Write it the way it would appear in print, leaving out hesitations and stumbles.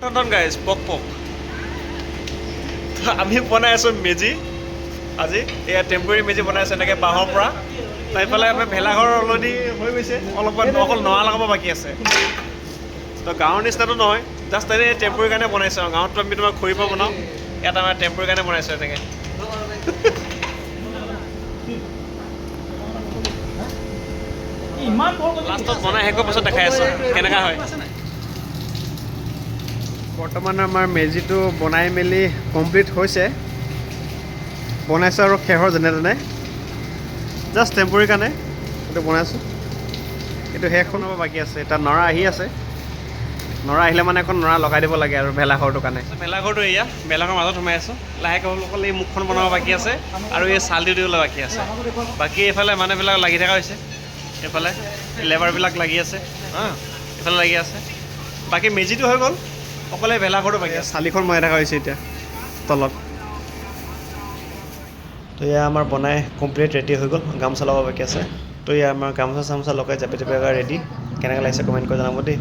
নন্দন guys পক পক আমি বনাই আছোঁ মেজি আজি এয়া টেম্পৰেৰী মেজি বনাই আছোঁ এনেকৈ বাঁহৰ পৰা এইফালে আমাৰ ভেলাঘৰ অলৰেডি হৈ গৈছে অলপমান অকল নৰা লগাব বাকী আছে তো গাঁৱৰ নিচিনাটো নহয় জাষ্ট এনেই টেম্পৰেৰী কাৰণে বনাইছোঁ আৰু গাঁৱততো আমি তোমাৰ খৰিৰ পৰা বনাওঁ ইয়াত আমাৰ টেম্পৰেৰী কাৰণে বনাইছোঁ এনেকৈ লাষ্টত বনাই শেষ হোৱাৰ পাছত দেখাই আছোঁ কেনেকুৱা হয় বৰ্তমান আমাৰ মেজিটো বনাই মেলি কমপ্লিট হৈছে বনাইছোঁ আৰু শেহৰ যেনে তেনে জাষ্ট টেম্পৰেৰী কাৰণে এইটো বনাইছোঁ এইটো শেষ হ'ব বাকী আছে তাত নৰা আহি আছে নৰা আহিলে মানে এখন নৰা লগাই দিব লাগে আৰু ভেলাঘৰটোৰ কাৰণে ভেলাঘৰটো এয়া ভেলাঘৰৰ মাজত সোমাই আছোঁ লাহেকৈ অকল এই মুখখন বনাব বাকী আছে আৰু এই চাল দি দিবলৈ বাকী আছে বাকী এইফালে মানুহবিলাক লাগি থকা হৈছে এইফালে লেবাৰবিলাক লাগি আছে এইফালে লাগি আছে বাকী মেজিটো হৈ গ'ল অকলে ভেলাঘৰটো বাকী আছে চালিখন বনাই থকা হৈছে এতিয়া তলত তো এয়া আমাৰ বনাই কমপ্লিট ৰেডি হৈ গ'ল গামোচা লগাব বাকী আছে তো এয়া আমাৰ গামোচা চামোচা লগাই জাপি জাপি ৰেডি কেনেকৈ লাগিছে কমেণ্ট কৰি জনাব দেই